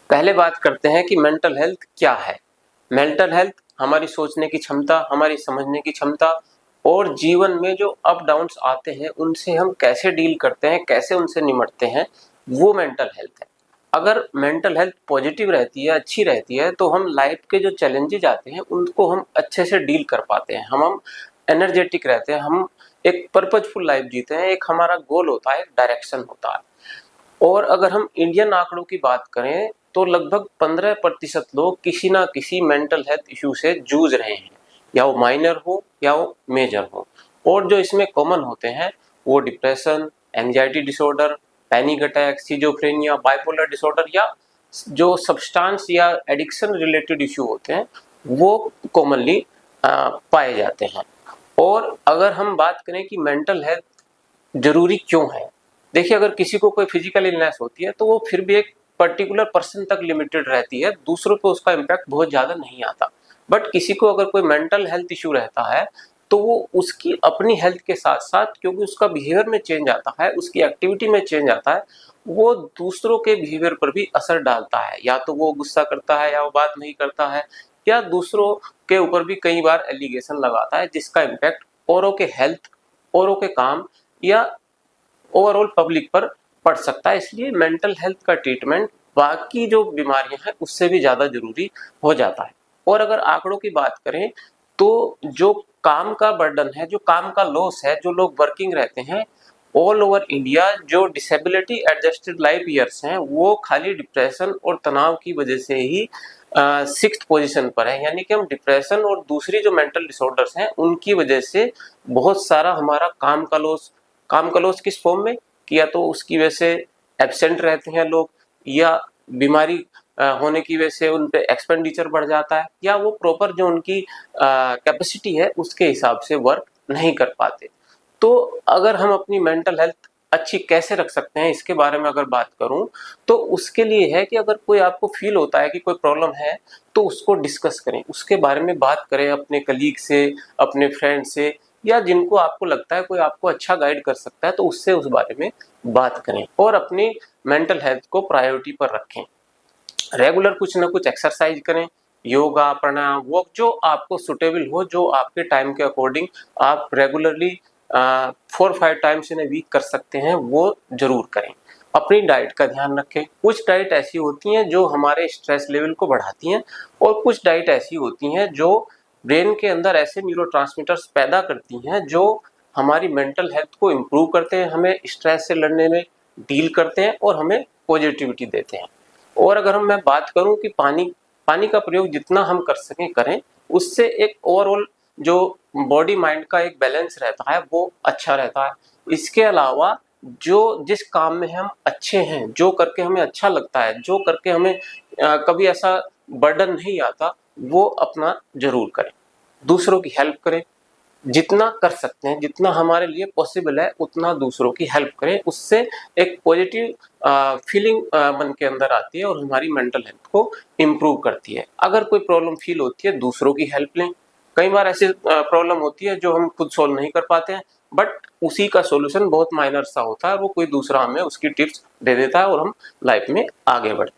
पहले बात करते हैं कि मेंटल हेल्थ क्या है। मेंटल हेल्थ हमारी सोचने की क्षमता, हमारी समझने की क्षमता और जीवन में जो अप डाउन्स आते हैं उनसे हम कैसे डील करते हैं, कैसे उनसे निपटते हैं, वो मेंटल हेल्थ है। अगर मेंटल हेल्थ पॉजिटिव रहती है, अच्छी रहती है, तो हम लाइफ के जो चैलेंजेज आते हैं उनको हम अच्छे से डील कर पाते हैं। हम एनर्जेटिक रहते हैं, हम एक पर्पजफुल लाइफ जीते हैं, एक हमारा गोल होता है, एक डायरेक्शन होता है। और अगर हम इंडियन आंकड़ों की बात करें तो लगभग 15% लोग किसी ना किसी मेंटल हेल्थ इशू से जूझ रहे हैं, या वो माइनर हो या वो मेजर हो। और जो इसमें कॉमन होते हैं वो depression, anxiety disorder, panic attack, schizophrenia, bipolar disorder, या जो सब्सटेंस या एडिक्शन रिलेटेड इशू होते हैं वो कॉमनली पाए जाते हैं। और अगर हम बात करें कि मेंटल हेल्थ जरूरी क्यों है, देखिए अगर किसी को कोई फिजिकल इलनेस होती है तो वो फिर भी एक पर्टिकुलर पर्सन तक लिमिटेड रहती है, दूसरों पे उसका इम्पैक्ट बहुत ज्यादा नहीं आता। बट किसी को अगर कोई मेंटल हेल्थ इशू रहता है तो वो उसकी अपनी हेल्थ के साथ साथ, क्योंकि उसका बिहेवियर में चेंज आता है, उसकी एक्टिविटी में चेंज आता है, वो दूसरों के बिहेवियर पर भी असर डालता है। या तो वो गुस्सा करता है, या वो बात नहीं करता है, या दूसरों के ऊपर भी कई बार एलिगेशन लगाता है, जिसका इम्पैक्ट औरों के हेल्थ, औरों के काम या ओवरऑल पब्लिक पर पड़ सकता है। इसलिए मेंटल हेल्थ का ट्रीटमेंट बाकी जो बीमारियां हैं उससे भी ज्यादा जरूरी हो जाता है। और अगर आंकड़ों की बात करें तो जो काम का बर्डन है, जो काम का लॉस है, जो लोग वर्किंग रहते हैं ऑल ओवर इंडिया, जो डिसेबिलिटी एडजस्टेड लाइफ ईयर्स हैं वो खाली डिप्रेशन और तनाव की वजह से ही 6th पोजीशन पर है। यानी कि हम डिप्रेशन और दूसरी जो मेंटल डिसऑर्डर्स हैं उनकी वजह से बहुत सारा हमारा काम का लॉस किस फॉर्म में किया, तो उसकी वजह से एब्सेंट रहते हैं लोग, या बीमारी होने की वजह से उन पे एक्सपेंडिचर बढ़ जाता है, या वो प्रॉपर जो उनकी कैपेसिटी है उसके हिसाब से वर्क नहीं कर पाते। तो अगर हम अपनी मेंटल हेल्थ अच्छी कैसे रख सकते हैं इसके बारे में अगर बात करूं तो उसके लिए है कि अगर कोई आपको फील होता है कि कोई प्रॉब्लम है तो उसको डिस्कस करें, उसके बारे में बात करें अपने कलीग से, अपने फ्रेंड से, या जिनको आपको लगता है कोई आपको अच्छा गाइड कर सकता है तो उससे उस बारे में बात करें। और अपनी मेंटल हेल्थ को प्रायोरिटी पर रखें। रेगुलर कुछ ना कुछ एक्सरसाइज करें, योगा, प्राणायाम, वॉक, जो आपको सुटेबल हो, जो आपके टाइम के अकॉर्डिंग आप regularly 4-5 times in a week कर सकते हैं, वो जरूर करें। अपनी डाइट का ध्यान रखें। कुछ डाइट ऐसी होती हैं जो हमारे स्ट्रेस लेवल को बढ़ाती हैं, और कुछ डाइट ऐसी होती हैं जो ब्रेन के अंदर ऐसे न्यूरोट्रांसमीटर्स पैदा करती हैं जो हमारी मेंटल हेल्थ को इम्प्रूव करते हैं, हमें स्ट्रेस से लड़ने में डील करते हैं और हमें पॉजिटिविटी देते हैं। और अगर मैं बात करूं कि पानी का प्रयोग जितना हम कर सकें करें, उससे एक ओवरऑल जो बॉडी माइंड का एक बैलेंस रहता है वो अच्छा रहता है। इसके अलावा जो जिस काम में हम अच्छे हैं, जो करके हमें अच्छा लगता है, जो करके हमें कभी ऐसा बर्डन नहीं आता, वो अपना जरूर करें। दूसरों की हेल्प करें, जितना कर सकते हैं, जितना हमारे लिए पॉसिबल है उतना दूसरों की हेल्प करें। उससे एक पॉजिटिव फीलिंग मन के अंदर आती है और हमारी मेंटल हेल्थ को इम्प्रूव करती है। अगर कोई प्रॉब्लम फील होती है दूसरों की हेल्प लें। कई बार ऐसी प्रॉब्लम होती है जो हम खुद सॉल्व नहीं कर पाते हैं, बट उसी का सॉल्यूशन बहुत माइनर सा होता है, वो कोई दूसरा हमें उसकी टिप्स दे देता है और हम लाइफ में आगे बढ़ते हैं।